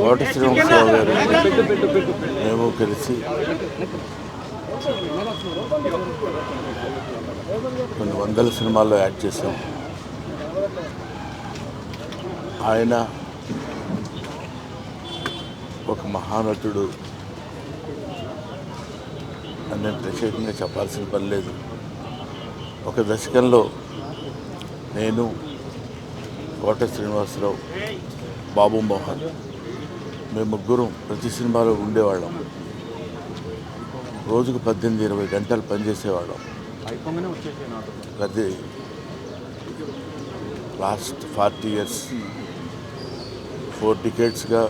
కోట శ్రీనివాసరావు గారు మేము కలిసి కొన్ని వందల సినిమాల్లో యాక్ట్ చేశాం. ఆయన ఒక మహానటుడు అని నేను ప్రత్యేకంగా చెప్పాల్సిన పని లేదు. ఒక దశకంలో నేను, కోట శ్రీనివాసరావు, బాబు మోహన్ మేము ముగ్గురం ప్రతి సినిమాలో ఉండేవాళ్ళం. రోజుకు 18-20 గంటలు పనిచేసేవాళ్ళం. అది లాస్ట్ 40 years 4 decades-గా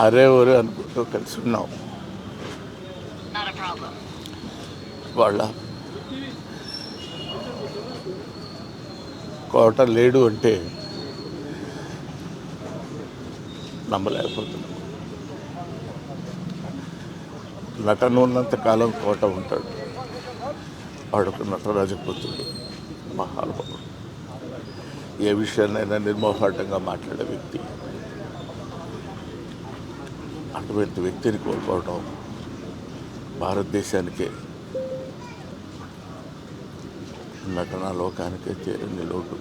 అరే ఒరే అనుకుంటూ కలిసి ఉన్నాం. వాళ్ళ కోట లేడు అంటే నమ్మలేకపోతున్నాం. నటన ఉన్నంత కాలం కోట ఉంటాడు. వాడొక నటరాజపుత్రుడు, మహానుభావుడు, ఏ విషయాన్నైనా నిర్మోహాటంగా మాట్లాడే వ్యక్తి. అటువంటి వ్యక్తిని కోల్పోవడం భారతదేశానికే, నటనా లోకానికే తీరని లోటు.